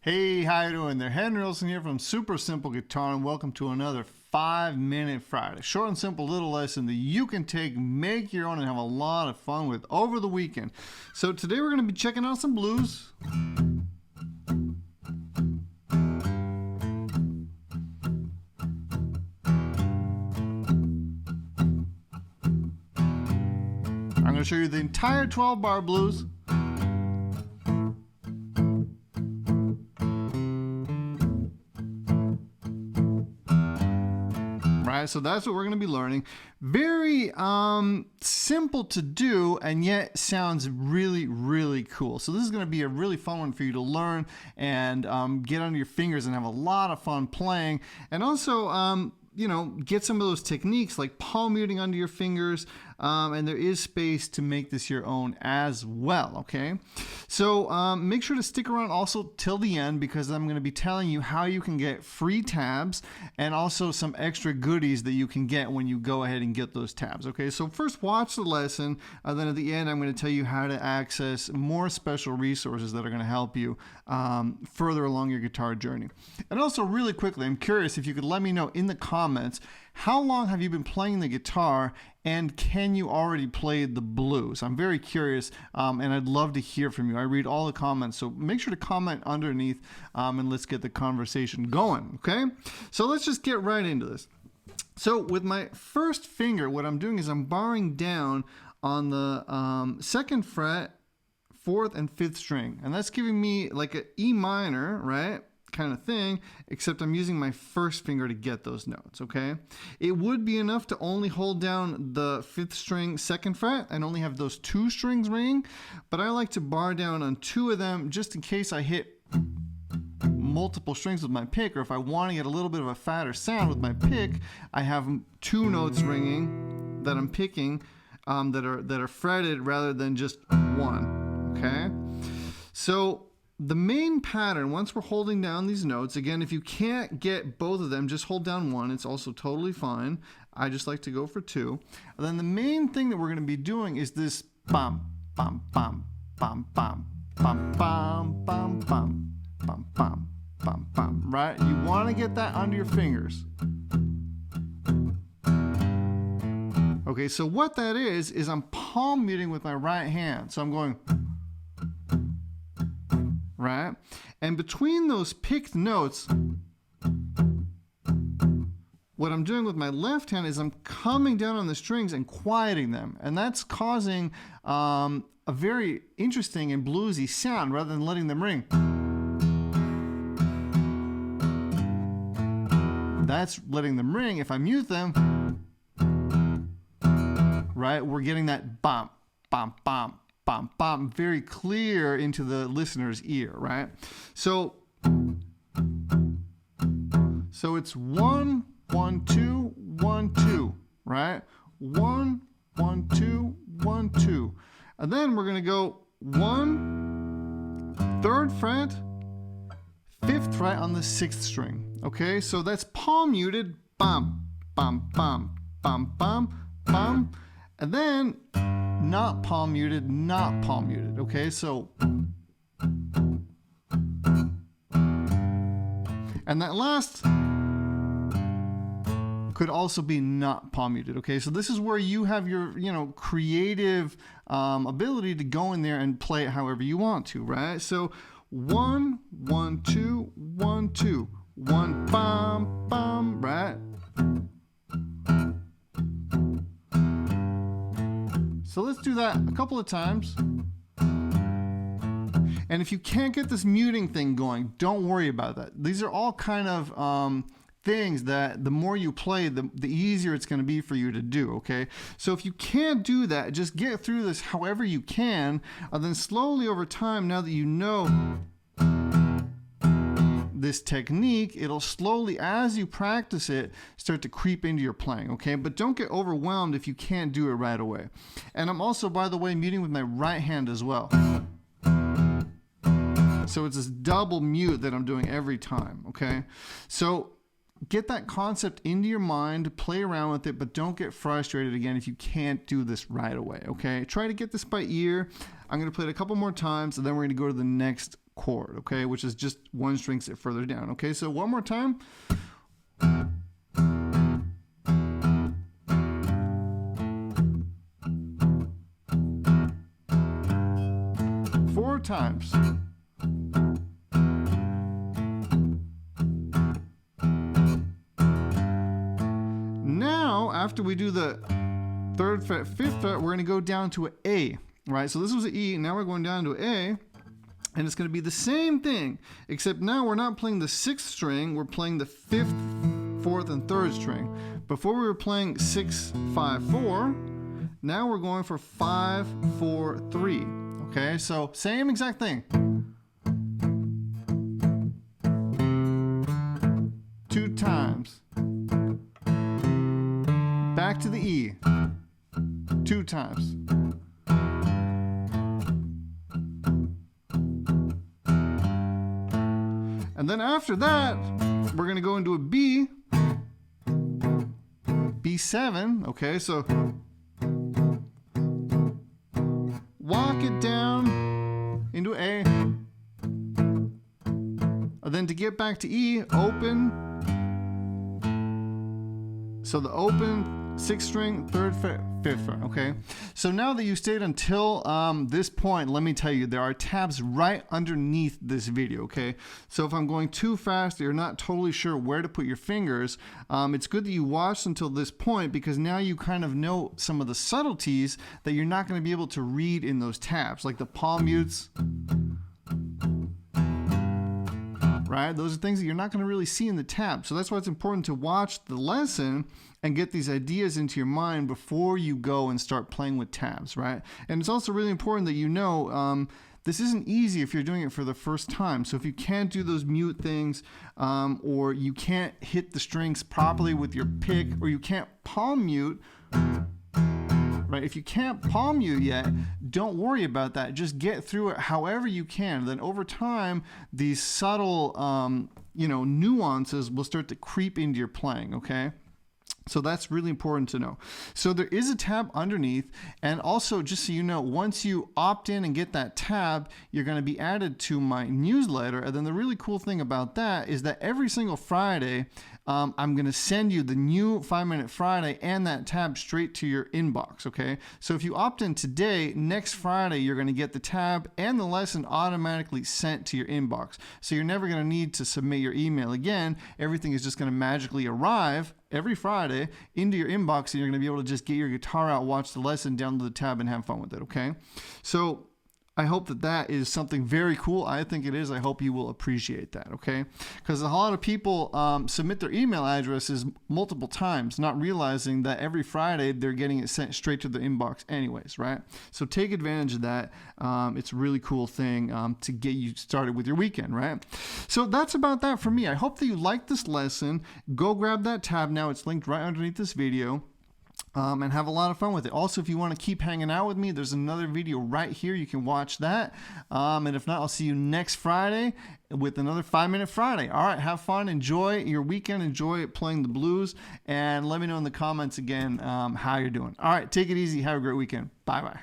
Hey, how you doing there? Henry Olsen here from Super Simple Guitar, and welcome to another 5-Minute Friday. Short and simple little lesson that you can take, make your own, and have a lot of fun with over the weekend. So today we're going to be checking out some blues. I'm going to show you the entire 12-bar blues. Right, so that's what we're going to be learning. Very simple to do, and yet sounds really, really cool. So this is going to be a really fun one for you to learn and get under your fingers and have a lot of fun playing. And also, get some of those techniques like palm muting under your fingers, and there is space to make this your own as well, okay? So make sure to stick around also till the end, because I'm going to be telling you how you can get free tabs and also some extra goodies that you can get when you go ahead and get those tabs, okay? So first watch the lesson, then at the end I'm going to tell you how to access more special resources that are going to help you further along your guitar journey. And also really quickly, I'm curious if you could let me know in the comments, how long have you been playing the guitar, and can you already play the blues? I'm very curious, and I'd love to hear from you. I read all the comments, so make sure to comment underneath, and let's get the conversation going, okay? So let's just get right into this. So with my first finger, what I'm doing is I'm barring down on the second fret, 4th and 5th string, and that's giving me like an E minor, right? Kind of thing, except I'm using my first finger to get those notes, okay? It would be enough to only hold down the 5th string, 2nd fret, and only have those 2 strings ringing, but I like to bar down on 2 of them just in case I hit multiple strings with my pick, or if I want to get a little bit of a fatter sound with my pick, I have 2 notes ringing that I'm picking that are fretted rather than just 1, okay? So the main pattern, once we're holding down these notes, again, if you can't get both of them, just hold down 1. It's also totally fine. I just like to go for 2. And then the main thing that we're going to be doing is this bum, bum, bum, bum, bum, bum, bum, bum, bum, bum, bum, bum, bum, right? You want to get that under your fingers. Okay, so what that is I'm palm muting with my right hand. So I'm going, right? And between those picked notes, what I'm doing with my left hand is I'm coming down on the strings and quieting them. And that's causing a very interesting and bluesy sound rather than letting them ring. That's letting them ring. If I mute them, right, we're getting that bump, bump, bump, bum, bum, very clear into the listener's ear, right? So it's 1, 1, 2, 1, 2, right? 1, 1, 2, 1, 2. And then we're going to go 1, 3rd fret, 5th fret on the 6th string, okay? So that's palm muted, bum, bum, bum, bum, bum, bum, and then not palm muted, not palm muted, okay? So, and that last could also be not palm muted, okay? So this is where you have your, creative ability to go in there and play it however you want to, right? So 1, 1, 2, 1, 2, 1, bum, bum, right? So let's do that a couple of times. And if you can't get this muting thing going, don't worry about that. These are all kind of things that the more you play, the easier it's going to be for you to do, okay? So if you can't do that, just get through this however you can, and then slowly over time, now that you know this technique, it'll slowly, as you practice it, start to creep into your playing, okay? But don't get overwhelmed if you can't do it right away. And I'm also, by the way, muting with my right hand as well. So it's this double mute that I'm doing every time, okay? So get that concept into your mind, play around with it, but don't get frustrated again if you can't do this right away, okay? Try to get this by ear. I'm going to play it a couple more times, and then we're going to go to the next chord, okay, which is just one string set further down. Okay, so one more time. 4 times. Now, after we do the 3rd fret, 5th fret, we're going to go down to an A, right? So this was an E, now we're going down to an A, and it's going to be the same thing, except now we're not playing the 6th string, we're playing the 5th, 4th, and 3rd string. Before we were playing 6, 5, 4, now we're going for 5, 4, 3. Okay, so same exact thing. 2 times. Back to the E. 2 times. And then after that, we're going to go into a B. B7. Okay, so walk it down into A. And then to get back to E, open. So the open 6th string, 3rd fret, 5th fret, okay? So now that you stayed until this point, let me tell you, there are tabs right underneath this video, okay? So if I'm going too fast, you're not totally sure where to put your fingers, it's good that you watched until this point, because now you kind of know some of the subtleties that you're not going to be able to read in those tabs, like the palm mutes, right? Those are things that you're not going to really see in the tab. So that's why it's important to watch the lesson and get these ideas into your mind before you go and start playing with tabs, right? And it's also really important that you know this isn't easy if you're doing it for the first time. So if you can't do those mute things, or you can't hit the strings properly with your pick, or you can't palm mute, right? If you can't palm mute yet, don't worry about that. Just get through it however you can. Then over time, these subtle, nuances will start to creep into your playing, okay? So that's really important to know. So there is a tab underneath, and also just so you know, once you opt in and get that tab, you're going to be added to my newsletter. And then the really cool thing about that is that every single Friday, I'm going to send you the new 5-Minute Friday and that tab straight to your inbox, okay? So if you opt in today, next Friday, you're going to get the tab and the lesson automatically sent to your inbox. So you're never going to need to submit your email again. Everything is just going to magically arrive every Friday into your inbox, and you're going to be able to just get your guitar out, watch the lesson, download the tab, and have fun with it, okay? So I hope that that is something very cool. I think it is. I hope you will appreciate that, okay? Because a lot of people submit their email addresses multiple times, not realizing that every Friday they're getting it sent straight to their inbox anyways, right? So take advantage of that. It's a really cool thing to get you started with your weekend, right? So that's about that for me. I hope that you liked this lesson. Go grab that tab now. It's linked right underneath this video. And have a lot of fun with it. Also, if you want to keep hanging out with me, there's another video right here. You can watch that. And if not, I'll see you next Friday with another 5-Minute Friday. All right, have fun. Enjoy your weekend. Enjoy playing the blues. And let me know in the comments again how you're doing. All right, take it easy. Have a great weekend. Bye-bye.